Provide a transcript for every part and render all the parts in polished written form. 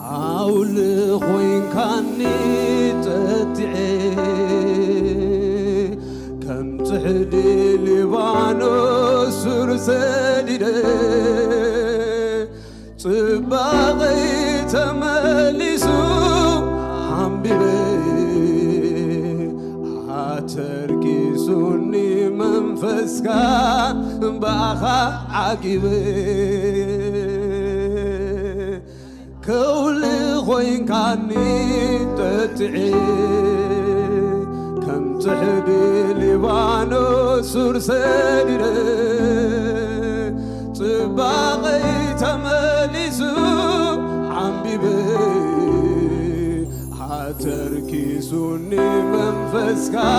عول خوين كاني تتعي كم تحدي لبانو سرسدي صباغي تملسو حبيبي عتركي سني منفسكا باخا عقبي كل خوين كاني تتعي كم تحدي لبانو سرسدي صباغي تملسو حبيبي عتركي سني منفسكا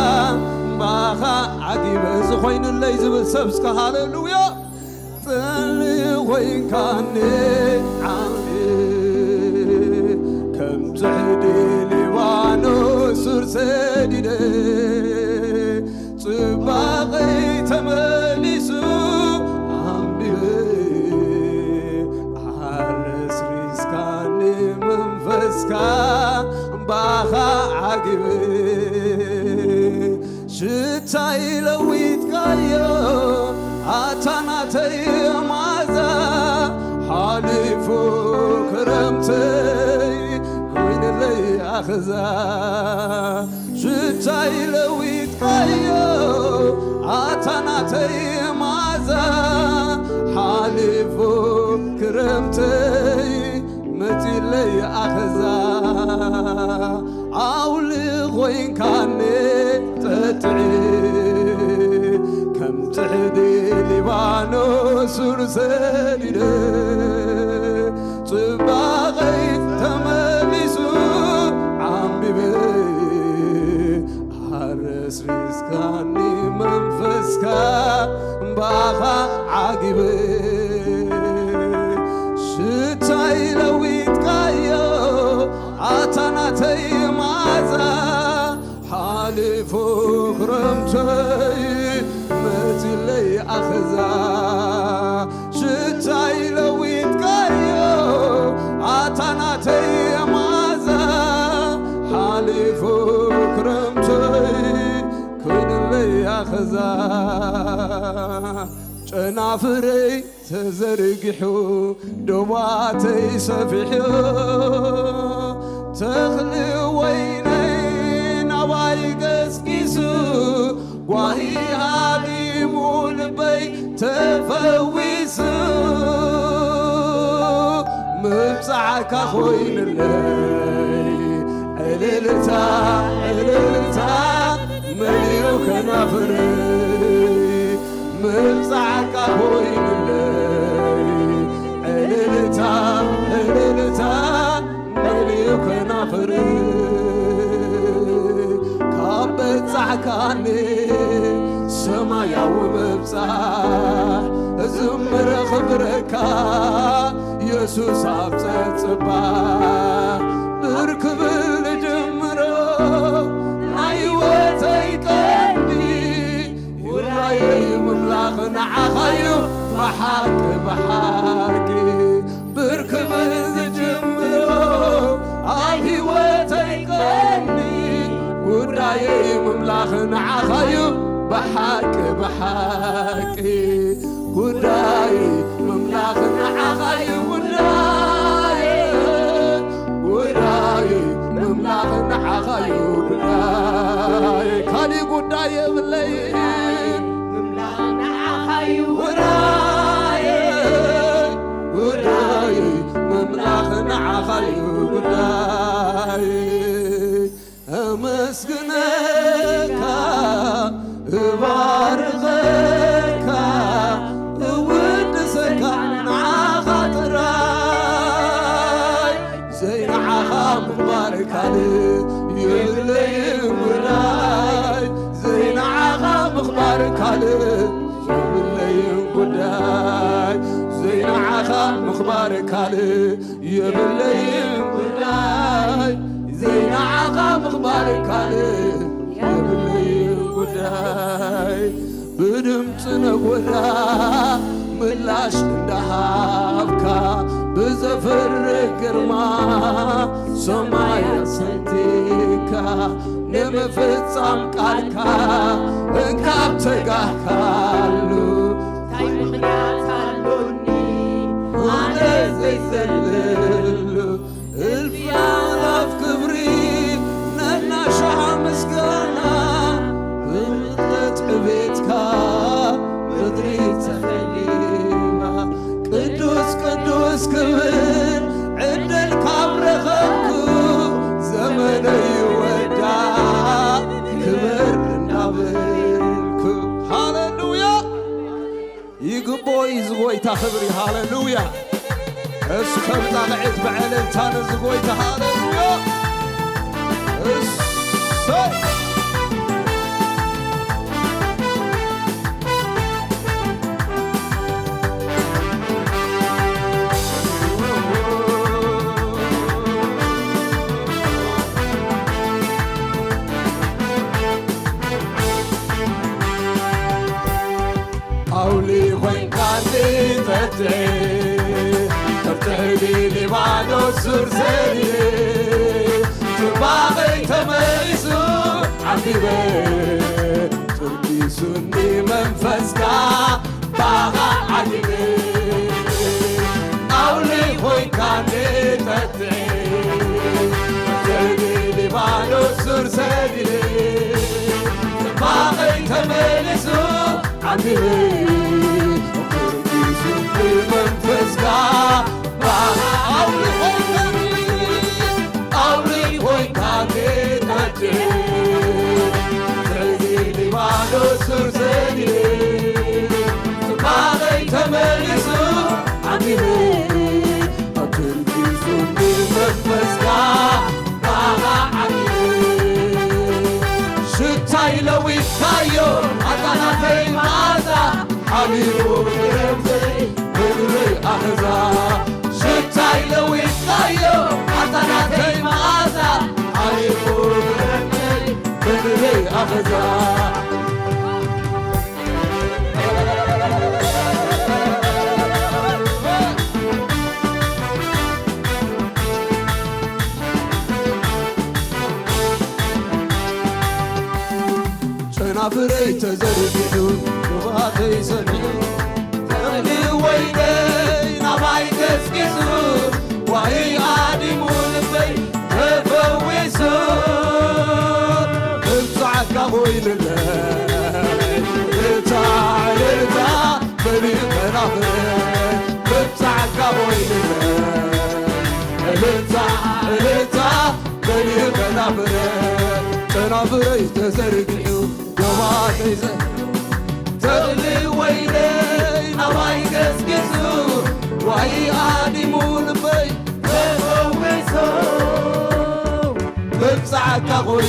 باخا عقبي زخوين اللي زبل سبسكا هاللويا تلي خوين كاني كم تحدي لبانو سرسدي صباغي تملسو عرس رزقاني منفسكا باخا عقبي شتاي لويتكايو عتاناتي مازا حالفو كرمتي كوين اللي أخزا شتاي لويتكايو عتاناتي مازا حالفو كرمتي متي لي أخزا عولي غوين كاني تتعي كم تحدي لبانو سرسدي صباغي تملسو عمبيبي عرس رزقاني منفسكا باخا عقبي شتاي لويتكايو عتاناتي مازا حالفو كرمتي متي لي أخزا شتاي لويتكايو عتاناتي مازا حالفو كرمتي كوين لي أخزا ጨናፍረይ ተዘርጊሑ ዶባተይ ሰፊሑ ተኽሊ ወይነይ ናባይ ገስጊሱ ጓሂ ሃሊሙ ልበይ ተፈዊሱ ምብፃዕካ ኾይንለይ ዕልልታ ዕልልታ መሊኡ ከናፍረይ ምብፃዕካ ኾይንለይ ዕልልታ ዕልልታ መሊኡ ከናፍረይ ካብ በፃዕካኒ ሰማያዊ ምብፃሕ እዝምረ ኽብረካ ኢየሱስ ኣብ ፀፅባሕ ብርክብል ልጅምሮ ናይ ሕይወተይ ቀንዲ ውራየይ ምምላኽ ንዓኻዮ ብሓቂ ብሓቂ ብርክብል ዝጅምሮ ኣብ ሕይወተይ ቀንዲ ጉዳየይ ምምላኽ ንዓኻዮ بحق بحق قداي مملاك نعخاي قداي قداي مملاك نعخاي قداي كالي قداي بالليل مملاك نعخاي قداي قداي مملاك نعخاي قداي أمسكنك بارغك ودسك عخاطراي زين عخام مبارك عليك يغلي وراي زين عخام مبارك عليك يغلي وراي زين عخام مبارك عليك يغلي وراي زين عخام مبارك عليك يغلي ጉዳይ بدمت نقودا ملاش اندهابكا بزفر قرما سمايا سنتيكا نمفتام قالكا انكاب تقاكالو تاي مخنيات هالوني انا زي سللو الفيانا في كبري ننا شعا مسكانا بمثلت عبيتكا مدري تخليما قدوس قدوس كبر عدل كابر خبكو زمن يودع كبر نابلكو هاللويا يقبو يزغوي تخبري هاللويا اسكب طالعت بعلن تانا زغوي هاللويا أولي وين كان لي تفتحلي لي بعده سرسلي تباغي تميسو عقيبي تربيسوني منفسكا باغا عقيبي أولي وين كان لي تفتحلي لي بعده سرسلي تباغي تميسو عقيبي منفسكا أولي وين كانت ترزيلي بعدو سرسلي تباغي تملسو عميلي ترزيلي منفسكا باغا عميلي شتاي لوي كايو أتناتي مازا حبيبو برمزي بدري أخزا شتاي لوي كايو أتناتي مازا حبيبو برمزي بدري أخزا فري تزرقلو وباتي سنيو تغلي ويدي نباي تسكسو وهي عادمون بي تفويسو ابتعك ابوي لله ابتع بني قنافر ابتعك ابوي لله ابتع بني قنافر قنافر تزرقلو تغلي ويلي نواي قسقسو وهي آدمون بي تفويسو ببسعك أغوي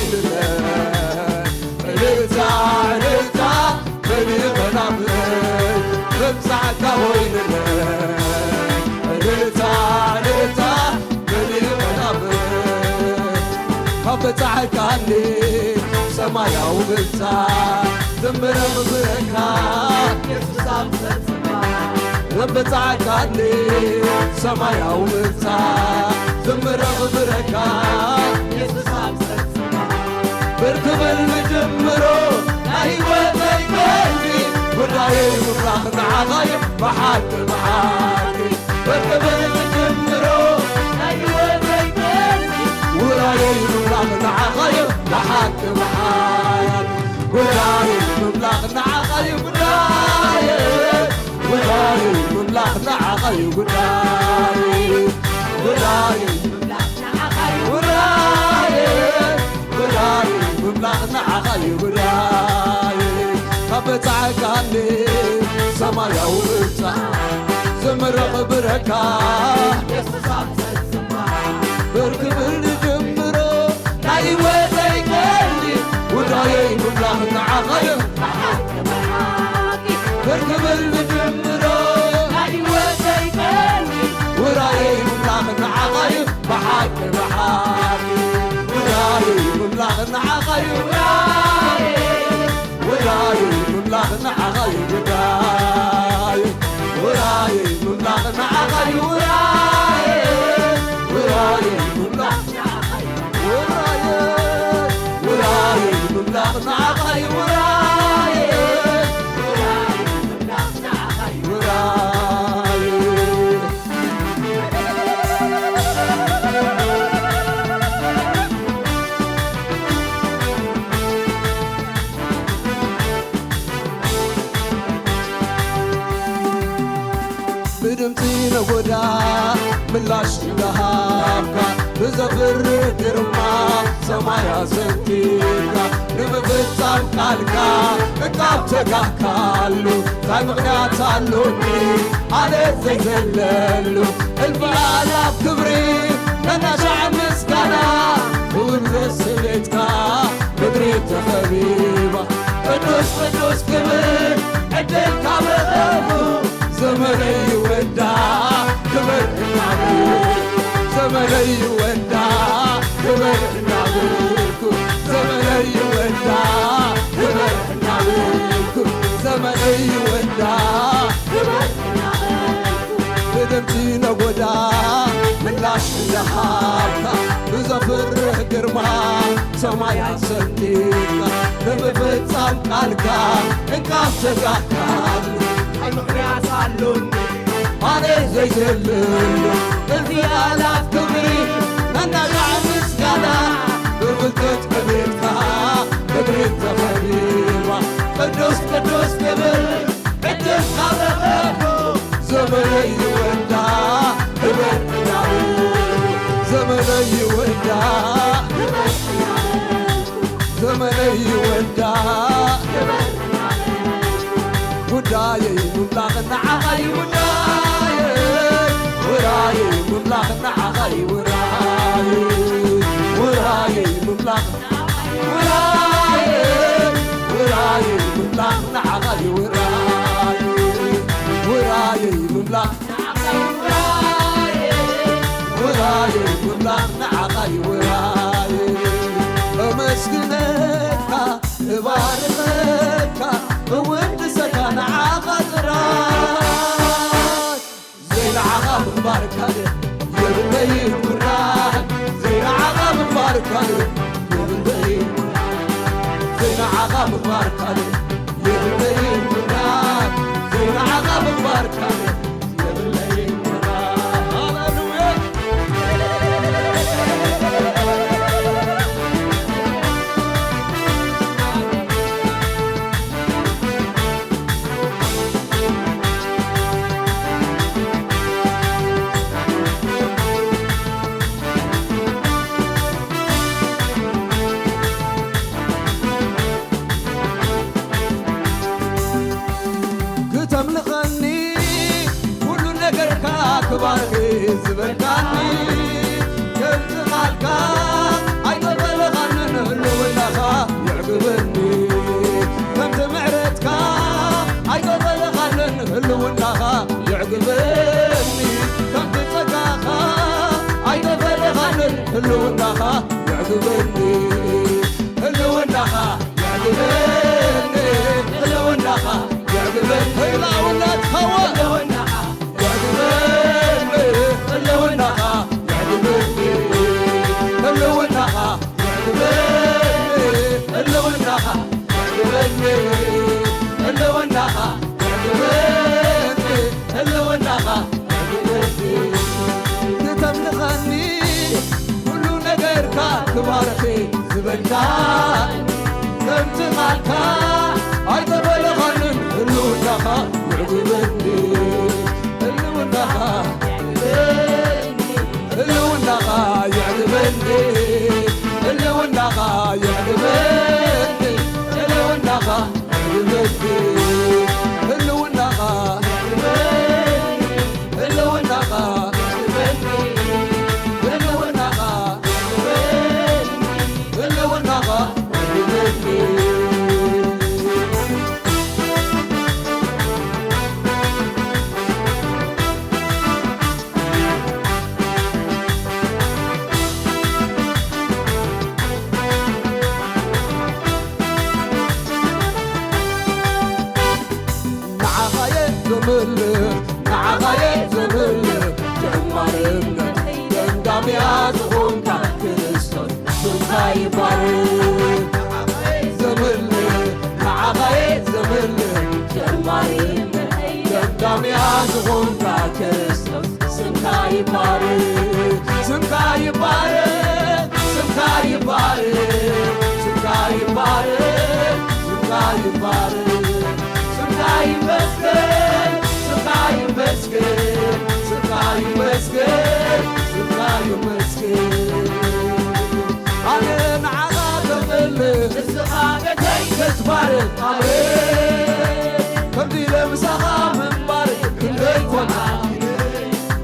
للتا بني غنابي ببسعك أغوي للتا بني غنابي ببسعك عني سمايا وبلتا دمر مبركا يسوسام ستما ربتاك عني سمايا وبلتا دمر مبركا يسوسام ستما بركب المجمرو أيوة تيجي وراي مفرح نعايب بحاك بركب المجمرو أيوة تيجي وراي مفرح نعايب بحاك وراي مبلغ نعايب وراي مبلغ نعايب وراي مبلغ نعايب وراي مبلغ نعايب خبتعك عني سمايا وبلتا زمرق بركا يسوسام ستما بركب الجمرو أيوة تيجي وراي مبلغ نعايب بركب الجمرو أيوة تيجي وراي مبلغ نعايب بحاك وراي مبلغ نعايب وراي مبلغ نعايب ውራይ ውራይ ውራይ ምምላኽ ንዓኻይ ውራይ ውራይ ምምላኽ ውራይ ውራይ ምምላኽ ንዓኻይ ውራይ ውራይ ምምላኽ ንዓኻይ ውራይ ብድምፂ ነጎዳ ምላሽ ዝሃብካ ብዘፍር ግርማ ሰማያ ሰንቲካ ንምፍጻም ቃልካ እቃብ ተጋካሉ እንታይ ምኽንያት ኣሎኒ ኣነ ዘይዘለሉ እልፊ ኣላፍ ክብሪ ነናሻዕ ምስጋና ብውልብስ ስሌትካ ምድሪ ተኸቢባ ቅዱስ ቅዱስ ክብር ዕድልካ መቐቡ ዘመነይ ወዳ ክብር እናብርኩ ዘመነይ ወዳ ክብር እናብርኩ ዘመነይ ወዳ ክብር እናብርኩ ዘመነይ ወዳ ክብር እናብርኩ ብድምፂ ነጎዳ ምላሽ ዝሃብካ ብዘፍርህ ግርማ ሰማይ ሰንቲካ ንምፍጻም ቃልካ እንቃብ ተጋካሉ ምኽንያት ኣሎኒ ኣነ ዘይዘልሉ እልፊ ኣላፍ ክብሪ ነናሻዕ ምስጋና ብውልቀት ክብርካ ምድሪ ተኸቢባ ቅዱስ ቅዱስ ክብር ዕድልካ መቐቡ ዘመነይ ወዳ ክብር እናብርኩ ዘመነይ ወዳ ክብር እናብርኩ ዘመነይ ወዳ ክብር ውዳይ ምምላኽ ንዓኻይ ውዳይ ውራይ ምምላኽ ንዓኻይ ውራይ ውራይ ምምላኽ ውራይ ውራይ ምምላኽ ንዓኻይ ውራይ ውራይ ምምላኽ ንዓኻይ ውራይ ውራይ ምምላኽ ንዓኻይ ውራይ ኣመስግነካ እባርኸካ እወድሰካ ንዓኻ ጥራይ ዘይንዓኻ ምኽባርካ የብለይ ኩራን ዘይንዓኻ ምኽባርካ የብለይ ዘይንዓኻ ምኽባርካ የብለይ ኩራን ዘይንዓኻ ምኽባርካ የብለይ ኩራን ሃሌሉያ ተምልኸኒ ኩሉ ነገርካ ክባርኺ ዝበልካኒ ከምቲ ቓልካ ኣይተበለኻንን ህልውናኻ ይዕግበኒ ከምቲ ምዕረትካ ኣይተበለኻንን ህልውናኻ ይዕግበኒ ከምቲ ጸጋኻ ኣይተበለኻንን ህልውናኻ ይዕግበኒ ህልውናኻ ይዕግበኒ ህልውናኻ ህላውነት ኸወ ያግበኒ ህልውናኻ ያግበኒ ህልውናኻ ያግበኒ ህልውናኻ ያግበኒ ህልውናኻ ያግበኒ ህልውናኻ ያግበኒ ክተምልኸኒ ኩሉ ነገርካ ክባርኺ ዘምልኽ ንዓኻየ ዘምልኽ ጀማሪ እምነተይ ቀዳምያ ዝኾንካ ክርስቶስ ስምካ ይባረክ ዘምልኽ ንዓኻየ ዘምልኽ ጀማሪ እምነተይ ቀዳምያ ዝኾንካ ክርስቶስ ስምካ ይባረክ ስምካ ይባረክ ስምካ ይባረክ ስምካ ይባረክ ስምካ ይባረክ ስምካ ይመስገን ስምካ ይመስገን ስምካ ይመስገን ስምካ ይመስገን ኣነ ንዓኻ ዘምልኽ እስኻ ቤተይ ክትባርክ ኣሜን ከምዚ ለምሳኻ ምንባር ክንደይ ኮና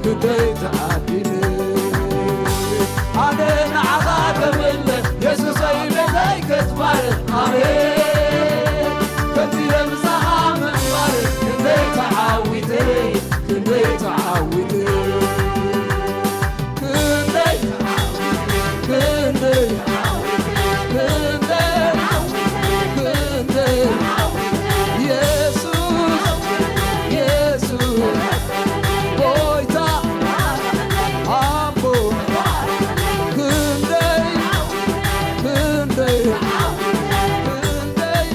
ክንደይ ተዓዲነ ኣነ ንዓኻ ዘምልኽ የሱሰይ ቤተይ ክትባርክ ኣሜን ከምዚ ለምሳኻ ምንባር ክንደይ ተዓዊተ ክንደይ ተዓዊተ ክንደይ ክንደይ ክንደይ ክንደይ ኢየሱስ ኢየሱስ ጎይታ ኣቦ ክንደይ ክንደይ ክንደይ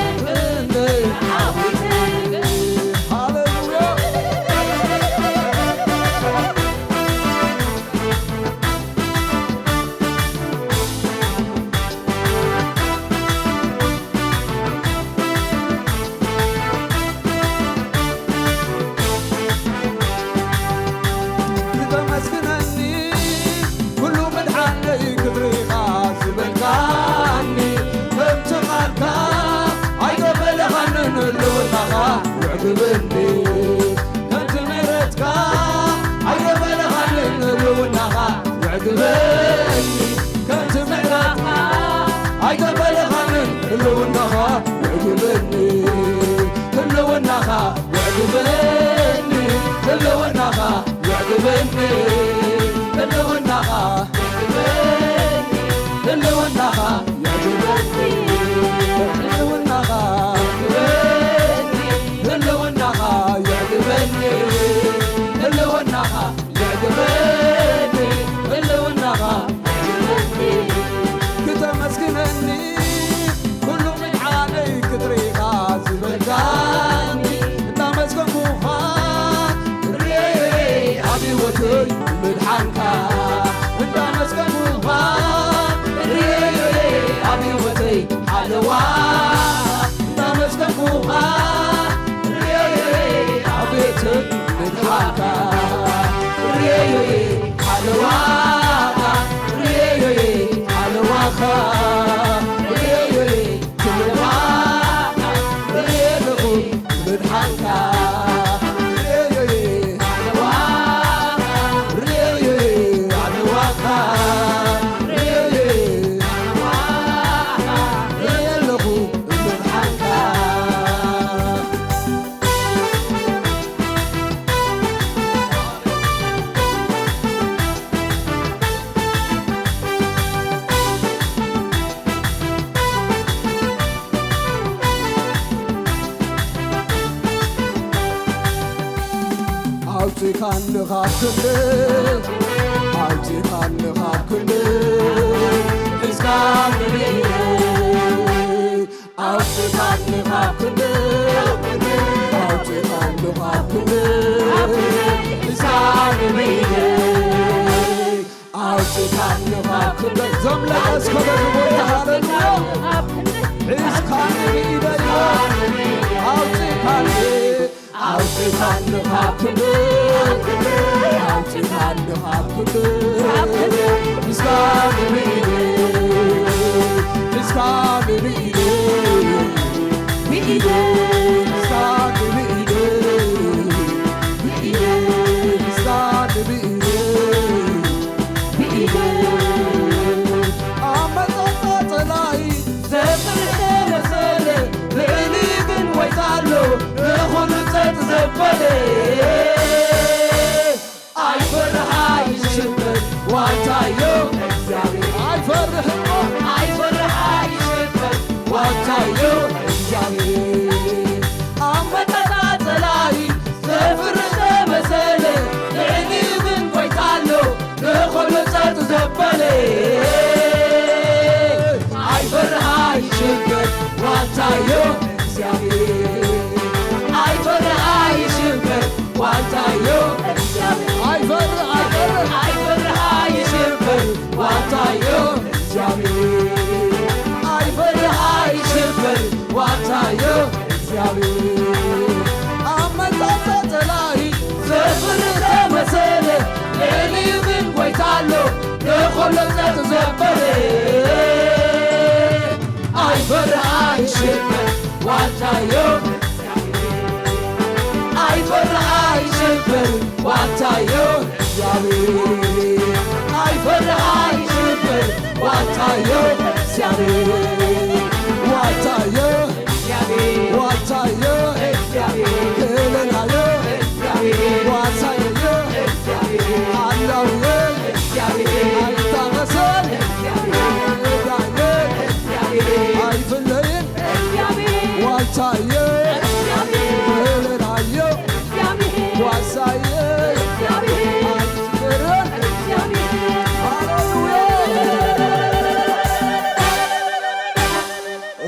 ክንደይ ሃሌሉያ ተመስግነኒ ኩሉ መድሓነይ ክብሪኻ ዝበልካኒ ከምቲ ቓልካ ኣይተበለኻንን ህልውናኻ ይዕግብኒ ከምቲ ምሕረትካ ኣይተበለኻንን ህልውናኻ ይዕግበኒ ከምቲ ምሕረትካ ኣይተበለኻንን ህልውናኻ ይዕግበኒ ህልውናኻ ይዕግበኒ ህልውናኻ ይዕግበኒ ህልውናኻ ይዕግበኒ ህልውናኻ ይዕግበኒ ህልውናኻ ይዕግበኒ ህልውናኻ ይዕግበኒ ህልውናኻ ይዕግበኒ ህልውናኻ ይዕግበኒ ክተመስግነኒ ኩሉ ምድሓነይ ክትሪኻ ዝበልካኒ እናመስገንኩኻ ሕይወተይ ምድሓንካ እንዳመስገንኩኻ ኣብ ሕይወተይ ሓለዋ እንዳመስገንኩኻ ኣብ ቤተይ ምድሓንካ ሓለዋ ሓለዋኻ ክልዋ ለኹ ምድሓንካ ኣውፂኻኒ ካብ ክንደይ ኣውፂኻኒ ካብ ክንደይ ሒዝካኒ ኣውፂኻኒ ካብ ክንደይ ኣውፂኻኒ ካብ ክንደይ ሒዝካኒ ኣውፂኻኒ ካብ ክንደይ ዘምለአስከለ ዝቦታ ሃሌሉያ ሒዝካኒ ኢደዮ ኣውፂኻኒ ኣውፂኻኒ ካብ ክንደይ ኣውፂኻኒ ካብ ክንደይ ሒዝካኒ ሒዝካኒ ብኢደይ ሒዝካኒ ብኢደይ ሒዝካኒ ብኢደይ ኣብ መጠጣ ፀላኢ ዘፍርሐ መሰለ ልዕሊ ግን ወይታሎ ንኹሉ ፀጥ ዘበለ ኣይፈርሃ ይሽበት ዋንታዮ እግዚአብሔር ኣይፈርሕሞ ኣይፈርሃ ይሽበት ዋንታዮ እግዚአብሔር ኣብ መጠጣ ፀላኢ እግዚአብሔር አመጣጣ ላይ ዘፍር ተመሰለ ለሊብን ጎይታሎ ለቆለጸት ዘበረ አይፈራ አይሽበር ዋልታዮ አይፈራ አይሽበር ዋልታዮ እግዚአብሔር አይፈራ አይሽበር ዋልታዮ እግዚአብሔር ዋልታዮ ዋልታዮ ክልላዮ ዋልታዮ አላውየ አይታመሰል አይፍለይን ዋልታዮ ክልላዮ ዋልታዮ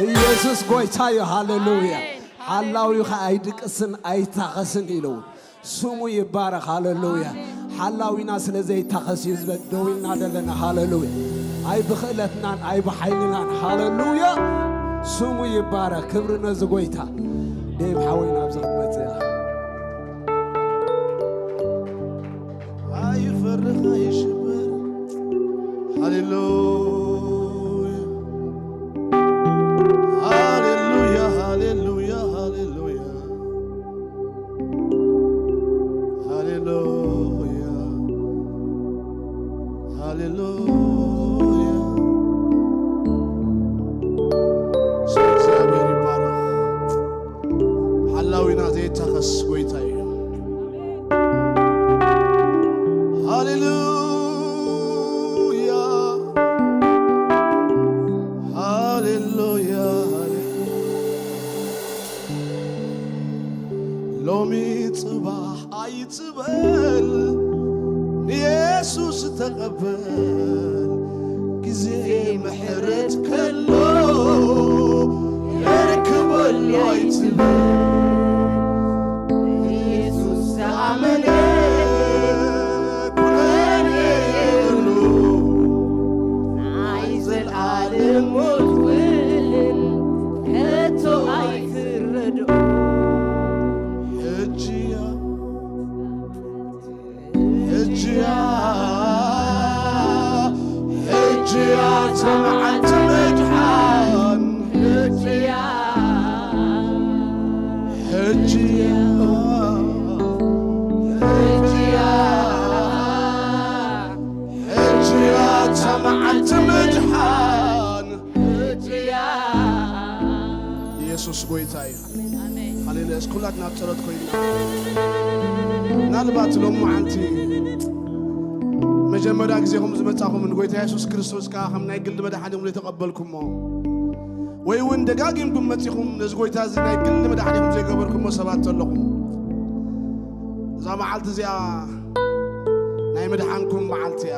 ኢየሱስ ጎይታዮ ሃሌሉያ ሓላዊ አይድቅስን አይታኸስን ኢለው ስሙ ይባረክ ሃሌሉያ ሓላዊና ስለዘይታኸስ ይዝበቅ ደውልና ደለና ሃሌሉያ አይ ብኽእለትናን አይ ብሓይልናን ሃሌሉያ ስሙ ይባረክ ክብርነ ዝጎይታ ደብ ሓወይና ብዘኽመጽ አይፈርህ አይሽበር ሃሌሉያ ሎሚ ጽባህ አይጽበል ኢየሱስ ተቀበል ጊዜ ምሕረት ከሎ የርክበል አይጽበል ኢየሱስ አመነ ኩነኔ የሉ አይዘል ዓለም ሞትውን ከቶ አይፍረዶ هجيا سمعت مدحان هجيا سمعت مدحان هجيا ኢየሱስ ጎይታዬ ሃሌሉያ እስኩላትና ጸሎት ኮይና ናልባት ሎሙ አንቲ መጀመሪያ ጊዜኩም ዝመጻኹም ንጎይታ ኢየሱስ ክርስቶስ ካ ከምናይ ግል መድኃኒኹም ለተቀበልኩሞ ወይ ወን ደጋጊምኩም መጽኹም ነዝጎይታ ዝናይ ግል መድኃኒኹም ዘይገበርኩሞ ሰባት ተለኹም እዛ መዓልቲ እዚኣ ናይ መድኃንኩም መዓልቲ እያ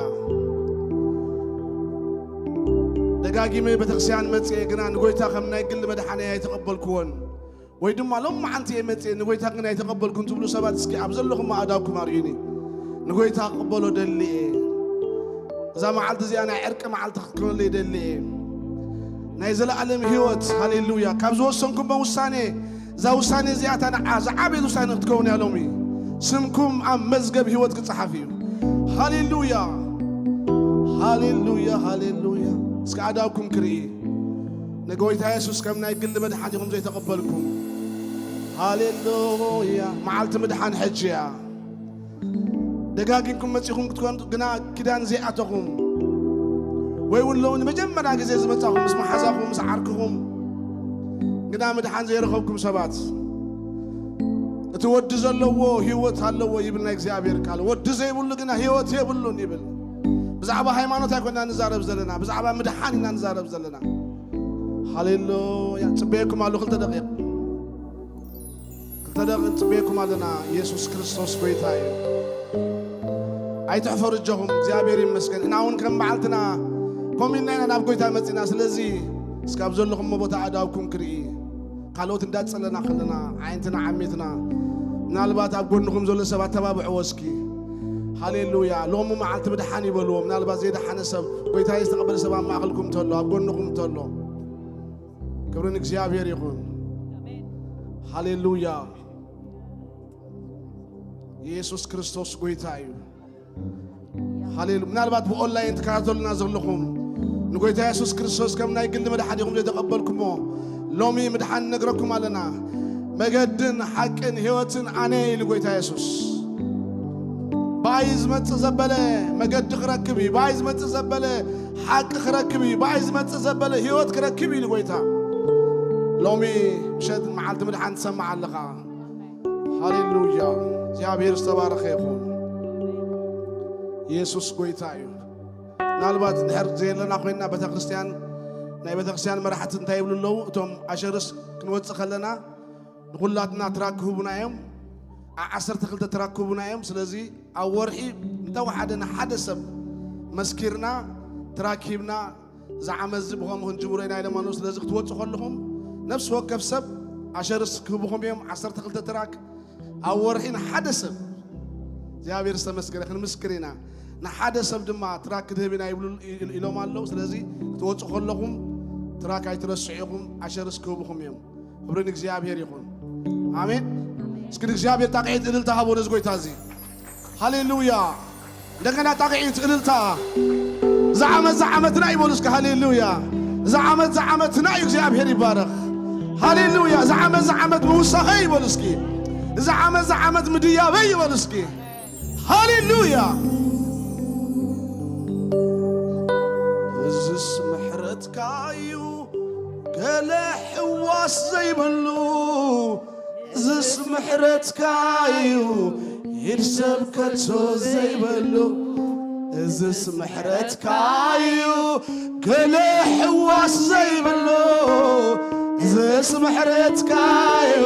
ደጋጊመ ቤተክርስቲያን መጽእ ግና ንጎይታ ከምናይ ግል መድኃኒ የተቀበልኩዎን ወይ ድማ ሎም መዓልቲ መጽእ ንጎይታ ግና የተቀበልኩን ትብሉ ሰባት እስኪ ኣብ ዘለኹም ኣዳብኩም ኣርዩኒ ንጎይታ ቅበሎ ደልየ እዛ መዓልቲ እዚኣ ናይ ዕርቂ መዓልቲ ክትኮነለ ይደልየ ናይ ዘለዓለም ህይወት ሃሌሉያ ካብ ዝወሰንኩም ውሳኔ እዛ ውሳኔ እዚኣታ ንዓ ዝዓበየ ውሳኔ ክትከውን እያ ሎሚ ስምኩም ኣብ መዝገብ ህይወት ክፅሓፍ እዩ ሃሌሉያ ሃሌሉያ ሃሌሉያ እስኪ ኣዳብኩም ክርኢ ንጎይታ ኢየሱስ ከም ናይ ግሊ መድሓኒኹም ዘይተቐበልኩም ሃሌሉያ መዓልቲ ምድሓን ሕጂ እያ ደጋጊንኩም መጽኹም ክትኮኑ ግና ኪዳን ዘይኣተኹም ወይ እውን ሎሚ ንመጀመርያ ግዜ ዝመጻኹም ምስ መሓዛኹም ምስ ዓርክኹም ግና ምድሓን ዘይረኸብኩም ሰባት እቲ ወዲ ዘለዎ ህይወት ኣለዎ ይብል ናይ እግዚአብሔር ቃል ወዲ ዘይብሉ ግና ህይወት የብሉን ይብል ብዛዕባ ሃይማኖት ኣይኮንና ንዛረብ ዘለና ብዛዕባ ምድሓን ኢና ንዛረብ ዘለና ሃሌሉያ ጽበየኩም ኣሉ ክልተ ደቂቕ ጽበየኩም ኣለና ኢየሱስ ክርስቶስ ጎይታ እዩ ኣይትሕፈሩ እጆኹም እግዚአብሔር ይመስገን እና እውን ከም በዓልትና ኮሚና ኢና ናብ ጎይታ መጺና ስለዚ እስካብ ዘለኹም ቦታ ኣዳብኩም ክርኢ ካልኦት እንዳጸለና ከለና ዓይንትና ዓሚትና ምናልባት ኣብ ጎንኹም ዘሎ ሰባት ተባብዕዎ እስኪ ሃሌሉያ ሎሙ መዓልቲ ምድሓን ይበልዎ ምናልባት ዘይደሓነ ሰብ ጎይታ ዝተቐበለ ሰብ ኣብ ማእኸልኩም ተሎ ኣብ ጎንኹም ተሎ ክብርን እግዚአብሔር ይኹን ሃሌሉያ ኢየሱስ ክርስቶስ ጎይታ እዩ ሃሌሉያ ምናልባት በኦንላይን ተከታተሉና ዘለኹም ንጎይታ ኢየሱስ ክርስቶስ ከም ናይ ግል መድሓኒኹም ዘተቀበልኩሞ ሎሚ መድሓኒ ነግረኩም ኣለና መገድን ሓቅን ህይወትን ኣነ ኢሉ ጎይታ ኢየሱስ ባይዝ መጽእ ዘበለ መገድ ክረክብ ባይዝ መጽእ ዘበለ ሓቅ ክረክብ ባይዝ መጽእ ዘበለ ህይወት ክረክብ ኢሉ ጎይታ ሎሚ ምሸት መዓልቲ መድሓኒ ትሰማዕ ኣለኻ ሃሌሉያ እግዚአብሔር ዝተባረኸ ይኹን ኢየሱስ ጎይታ እዩ ምናልባት ድሕር ዘየለና ኮይንና ቤተክርስትያን ናይ ቤተክርስትያን መራሕቲ እንታይ ይብሉ ኣለዉ እቶም ኣሸርስ ክንወፅእ ከለና ንኩላትና ትራክቡና እዮም 12 ትራክቡና እዮም ስለዚ ኣብ ወርሒ እንተወሓደና ሓደ ሰብ መስኪርና ትራኪብና ዝዓመዝ ብኸምኡ ክንጅምሮ ኢና ኢሎም ኣለዉ ስለዚ ክትወፅእ ከለኹም ነፍሲ ወከፍ ሰብ ኣሸርስ ክህብኹም እዮም 12 ትራክ ኣብ ወርሒ ንሓደ ሰብ እግዚአብሔር ዝተመስገነ ክንምስክር ኢና ንሓደ ሰብ ድማ ትራክ ክድህብ ኢና ይብሉ ኢሎም ኣለዉ ስለዚ ክትወፅእ ከለኹም ትራክ ኣይትረስዑ ኢኹም ኣሸርስ ክህብኹም እዮም ክብሪ ንእግዚአብሔር ይኹን አሜን እስኪ እግዚአብሔር ታቂዒት እልልታ ሃቦ ነዚ ጎይታ እዚ ሃሌሉያ እንደገና ታቂዒት እልልታ ዘዓመትና ይበሉ እስኪ ሃሌሉያ ዘዓመትና እዩ እግዚአብሔር ይባረኽ ሃሌሉያ ዘዓመት ምውሳኸ ይበሉ እስኪ ዘዓመት ምድያበይ ይበሉ እስኪ ሃሌሉያ እዝስ ምሕረትካ እዩ ገለ ሕዋስ ዘይብሉ እዝስ ምሕረትካ እዩ ኢድ ሰብ ከቶ ዘይበሉ እዝስ ምሕረትካ እዩ ገለ ሕዋስ ዘይብሉ እዝስ ምሕረትካ እዩ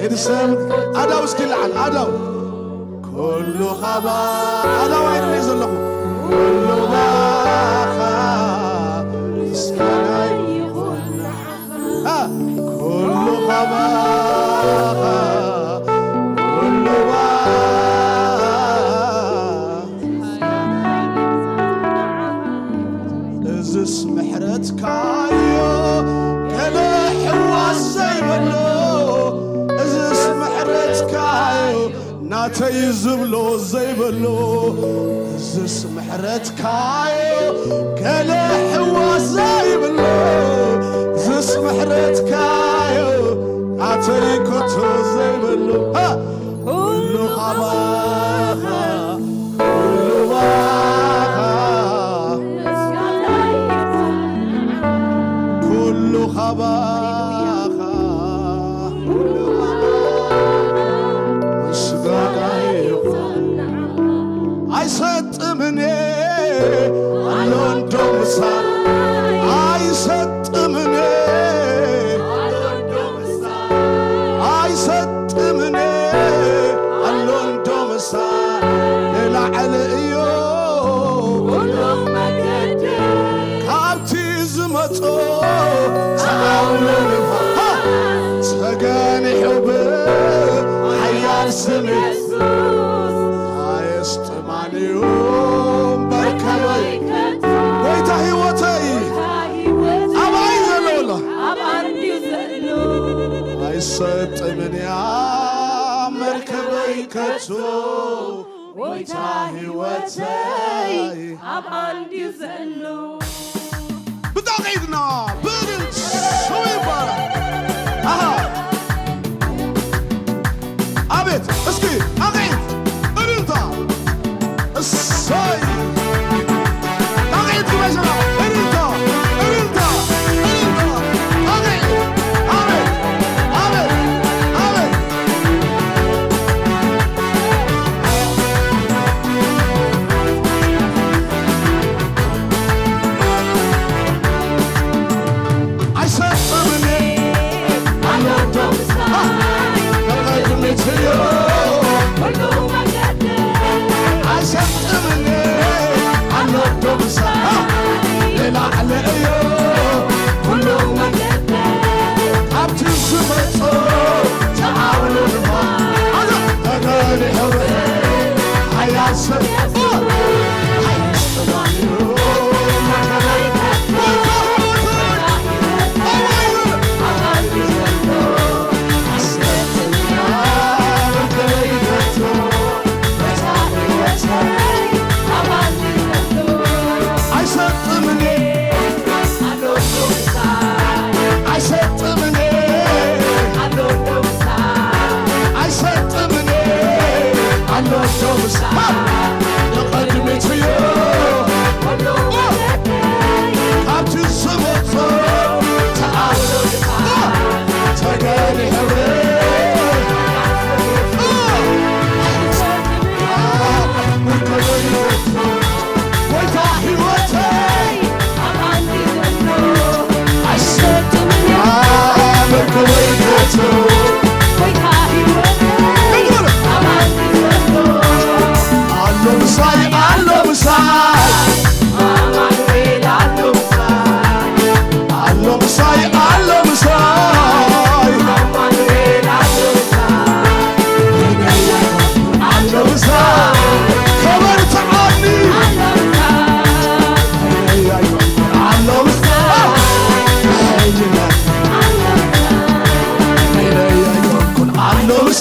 ኢድ ሰብ ኣዳው እስኪ ልዓል ኣዳው ኩሉ ኸባ ኣዳው ኣይርኢ ዘለኹ ኩሉ ባኻ ምስጋና ይኹን ኩሉ ኸባ ኩሉ እዝስ ምሕረትካ እዩ ገለ ሕዋስ ዘይበሉ እዝስ ምሕረትካ እዩ ናተይ ዝብሎ ዘይበሉ እዝስ ምሕረትካ እዩ ገለ ሕዋስ ዘይብሉ እዝስ ምሕረትካ እዩ ናተይ ከቶ ዘይበሉ ኩሉ ኸባኻ ኩሉ ባኻ ኩሉ ኸባኻ አይሰጥምኔ አሎንዶ ምሳ አይሰጥምኔ አይሰጥምኔ አሎንዶ ምሳ ለላዕል እዩ ሁሉም መገድ ካብቲ ዝመጾ ሰዓውለንፋ ተገኒሑ ብሓያል ስም ማንዮም በርከበይ ጎይታ ሕይወተይ ኣባይ ዘለውሎ ኣይሰጥምንያ መርከበይ ከቶ ጎይታ ሕይወተይ ኣብ አንድዩ ዘሎ ብጣቂድና ብድንት ሰው ይባላል አቤት እስኪ አቂድ እልልታ እሰይ ታቂድ ክበዛ እልልታ እልልታ እልልታ አቂድ አቤት አቤት አቤት አይሰጥምኔ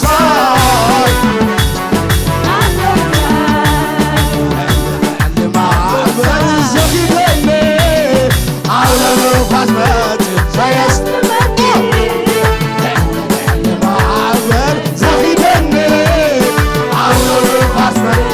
ሳይ ማዕበል ዘግይተኔ አውሎ ነፋስ መት ሳያስጥመኝ ማዕበል ዘግይተኔ አውሎ ነፋስ መት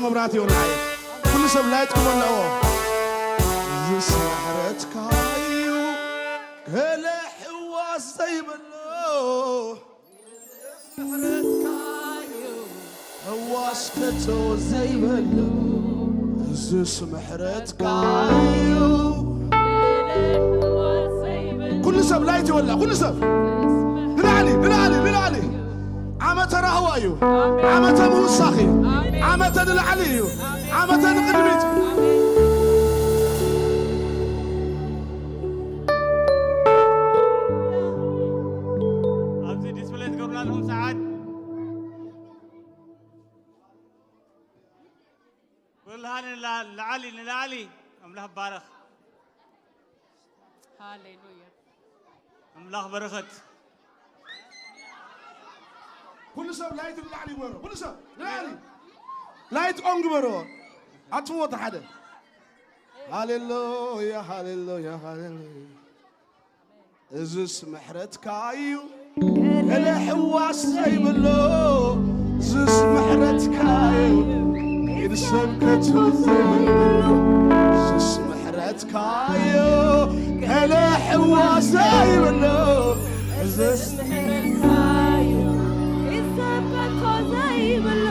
መብራት ይወላል ኩሉ ሰብ ላይት ኩሞላው ዝስሕረት ካዩ ገለ ሕዋስ ዘይብሎ ዝስሕረት ካዩ ሕዋስ ከቶ ዘይብሎ ዝስሕረት ካዩ ኩሉ ሰብ ላይት ይወላ ኩሉ ሰብ ንላዕሊ ዓመተ ራህዋ እዩ ዓመተ ምውሳኺ ዓመተ ንላዕሊ እዩ ዓመተ ንቅድሚት ኣብዚ ዲስፕሌይ ትገብሩና ኣለኹም ሰዓት ኩልሃን ንላዕሊ ኣምላኽ ባረኽ ሃሌሉያ ኣምላኽ በረኸት ኩሉ ሰብ ላይት ንላዕሊ ይበሮ ኩሉ ሰብ ንላዕሊ ላይት ኦን ግበሮ ኣትዎ ተሓደ ሃሌሉያ ሃሌሉያ ሃሌሉያ እዙስ ምሕረትካ እዩ ገለ ሕዋስ ዘይብሎ እዙስ ምሕረትካ እዩ ኢድ ሰብ ከቶ ዘይብሎ እዙስ ምሕረትካ እዩ ገለ ሕዋስ ዘይብሎ እዙስ ምሕረትካ እዩ ኢድ ሰብ ከቶ ዘይብሎ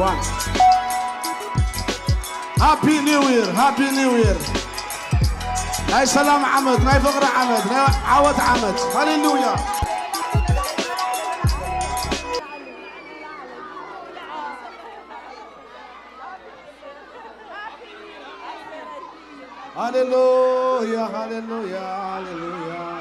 One. Happy New Year, Happy New Year. ناي سلام عمد، ناي فقر عمد، ناي عوض عمد. هاليلويا. هاليلويا هاليلويا هاليلويا.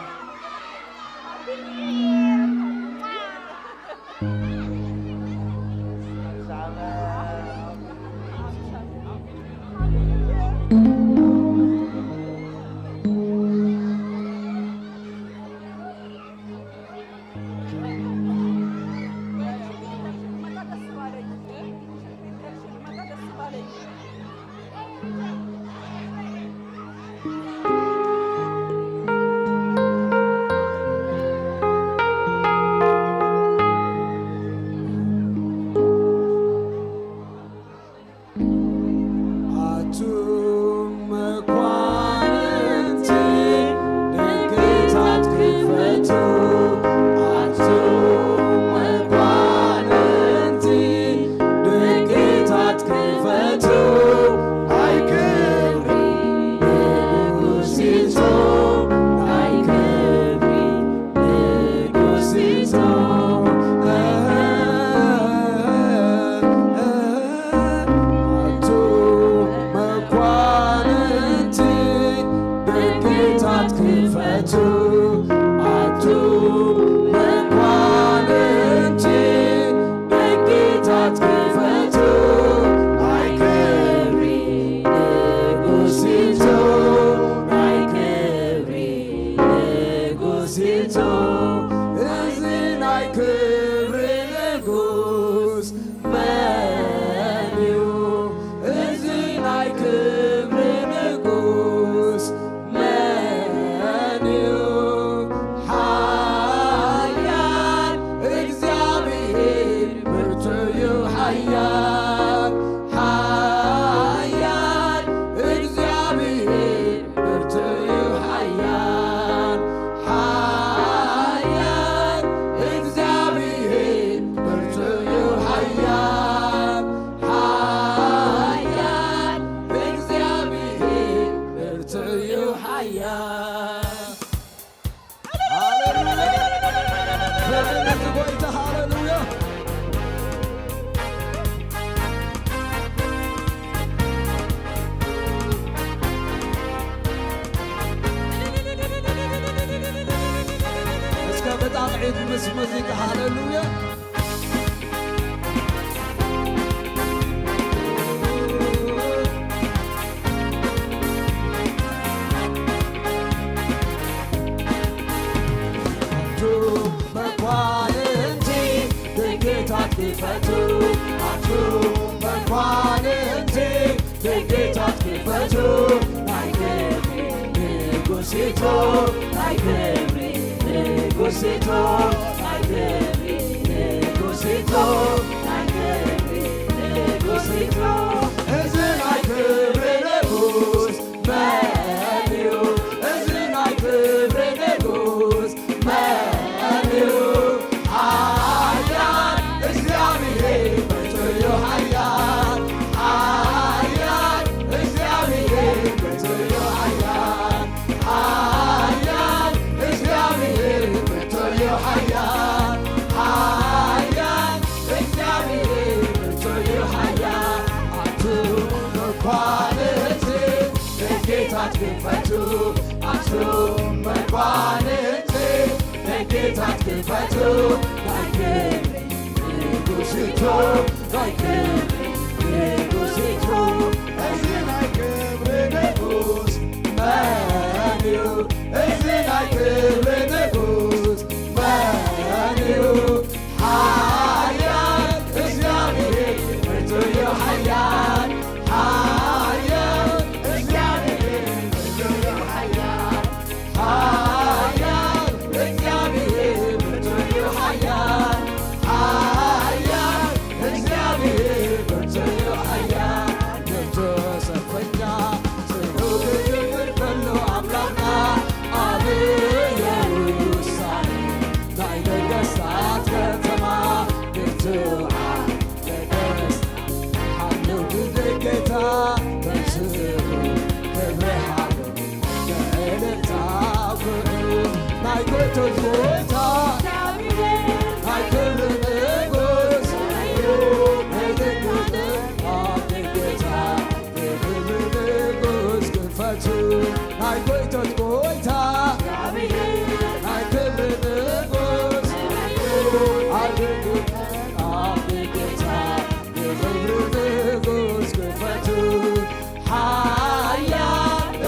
ንጉሥ መኒው እዚ ናይ ክብሪ ንጉሥ መኒው ሓያል እግዚአብሔር ብርቱዩ ሓያል ሓያል እግዚአብሔር ብርቱዩ ሓያል ሓያል እግዚአብሔር ብርቱዩ ሓያል ሓያል እግዚአብሔር ብርቱዩ ሓያል ሃሌሉያ ጎይታ ሃሌሉያ እስከ በጣም ዒድ ምስ ሙዚቃ ሃሌሉያ መኳንንቲ ደጌታት ክፈቱ አቱ መኳንንቲ ደጌታት ክፈቱ ናይ ክብሪ ንጉሲቶ ናይ ክብሪ ንጉሲቶ ናይ ክብሪ ንጉሲቶ ናይ ክብሪ ንጉሲቶ እዚ ናይ ክብሪ ንጉስ መኒው እዚ ናይ ክብሪ ንጉስ መኒው ሓያል እግዚአብሔር ብርቱዩ ሓያል ሓያል እግዚአብሔር ብርቱዩ ሓያል ሓያል እግዚአብሔር ብርቱዩ ሓያል ሓያል እግዚአብሔር ብርቱዩ ሓያል አቱ መኳንንቲ ደጌታት ክፈቱ አቱ መኳንንቲ ደጌታት ክፈቱ ናይ ክብሪ ንጉሲቶ ናይ ክብሪ ንጉሲቶ እዚ ናይ ክብሪ ንጉስ መኒው እዚ ናይ ክብሪ ንጉስ መኒው ሓያል እግዚአብሔር ብርቱዩ ሓያል ሓያል እግዚአብሔር ብርቱዩ ሓያል ሓያል እግዚአብሔር ብርቱዩ ሓያል ሓያል እግዚአብሔር ብርቱዩ ሓያል ነቶ ሰልፈኛ ጽኑ ክግብር ከሎ አምላክና ኣብ ኢየሩሳሌም ናይ ነገሥታት ከተማ ብትውዓ ነገሥታት ሓለው ግዘይ ጌታ ተንስኡ ክብርሃሉ ንዕልልታ ውዕሉ ናይ ጎይቶት ጎይታ ናይ ክብሪ ንጉስ ኣብ ጌታ ክብሪ ንጉስ ክፈቱ ናይ ጎይቶት ጎይታ ናይ ክብሪ ንጉስ ኣብ ጌታ ክብሪ ንጉስ ክፈቱ ሓያል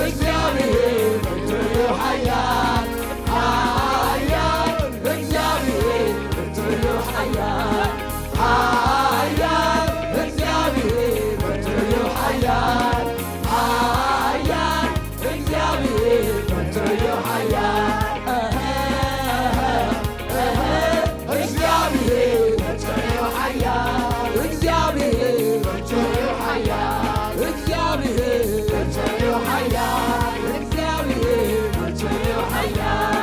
እግዚአብሔር ብርቱዩ ሓያል ሓያል እግዚአብሔር ብርቱዩ ሓያል ሓያል እግዚአብሔር ብርቱዩ ሓያል ሓያል እግዚአብሔር ብርቱዩ ሓያል እግዚአብሔር ብርቱዩ ሓያል እግዚአብሔር ብርቱዩ ሓያል እግዚአብሔር ብርቱዩ ሓያል እግዚአብሔር ብርቱዩ ሓያል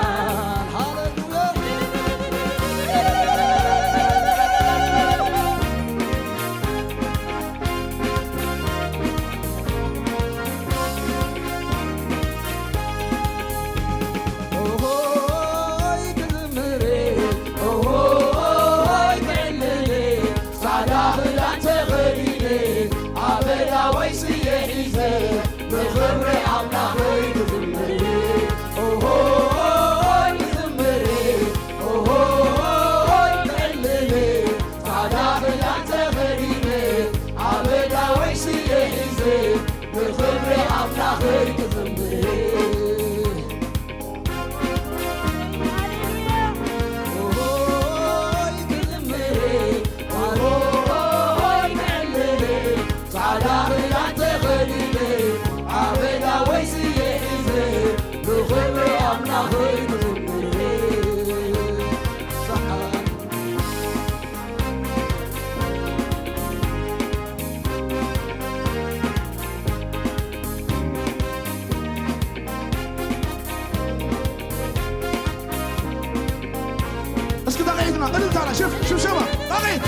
ኦሆይ ክዝምሬ ኦሆይ ክዕልሌ ጻዕዳ ክዳን ተኸዲነ ኣበዳ ወይስየ ሒዘ ብኽብሪ ኣምላኸይ ክዝምሬ ኦሆይ ክዝምሬ ኦሆይ ክዕልሌ ጻዕዳ ክዳን ተኸዲነ ኣበዳ ወይስየ ሒዘ ብኽብሪ ኣምላኸይ ክዝምሬ ኦሆይ ክዝምሬ አሜን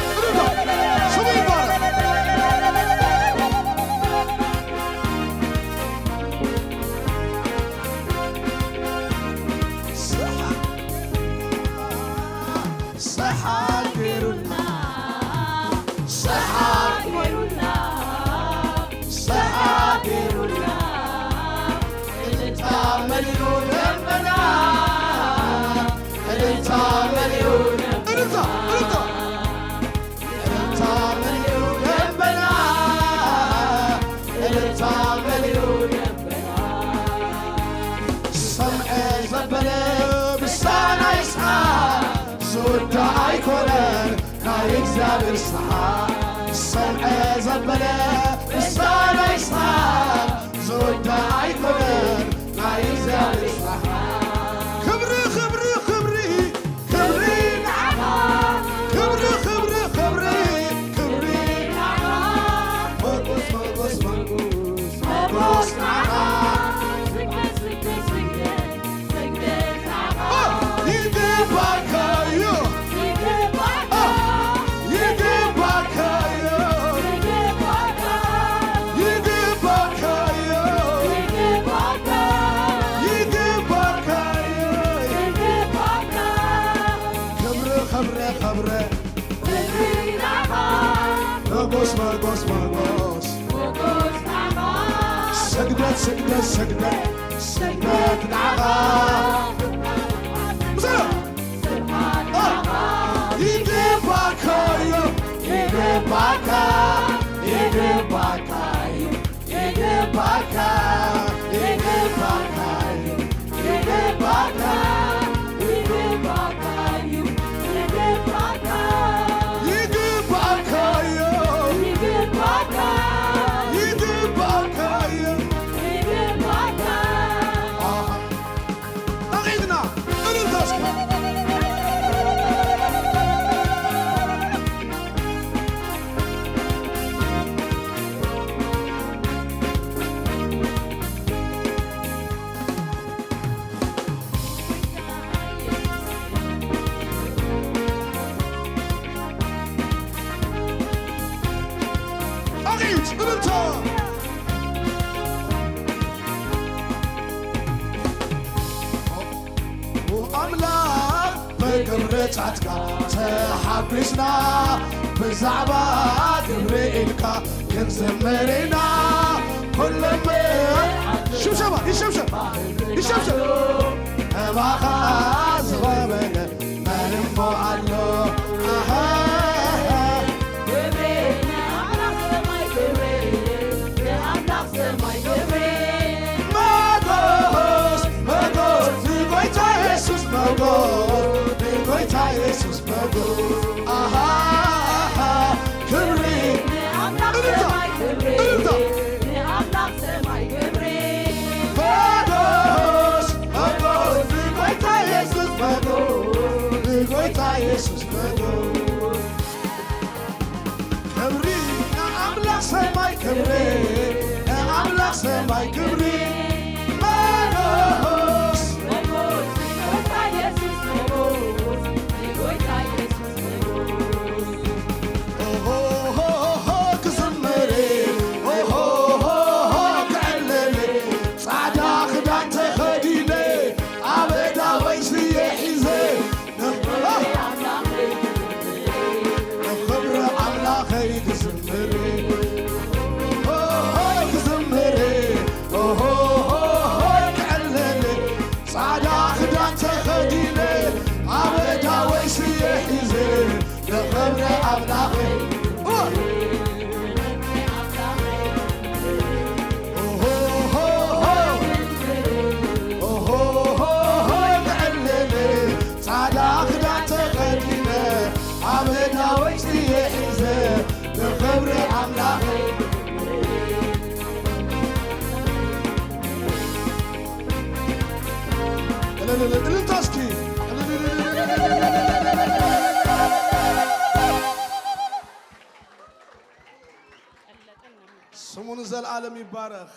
ስሙ ይባረክ እግዚአብሔር ሰዓት ሰምዐ ዘበለ እሳና ይስሐቅ ዘወዳ አይኮነን ናይ እግዚአብሔር ሰዓት ክብሪ ክብሪ ክብሪ ክብሪ ንዓኻ ክብሪ ክብሪ ክብሪ ክብሪ ንዓኻ መጎስ መጎስ መጎስ መጎስ ንዓኻ Magos, magos, magos. Segdet, segdet, segdet. Segdet naga. Mesela. Yine bakayım. Yine bakayım. Yine bakayım. Yine bakayım. Yine bakayım. Yine bakayım. Yine bakayım. Yine bakayım. ክብርታትካ ተሓቢስና ብዛዕባ ግብርኢልካ ክንዘምርና ኩሎም ሽብሸባ ይሸብሸብ ይሸብሸብ እባኻ ዝኸበነ መን እሞ ኣሎ መጎስ መጎስ ንጎይታ ኢየሱስ መጎስ Goita Jesus Mago, aha, aha, Kibri, I'm not my Kibri, I'm not my Kibri. Magos, Magos, Goita Jesus Mago, Goita Jesus Mago. Kibri, I'm not my Kibri, I'm not my Kibri. Magos, Magos, Goita Jesus Mago. ስሙን ዘላለም ይባረክ።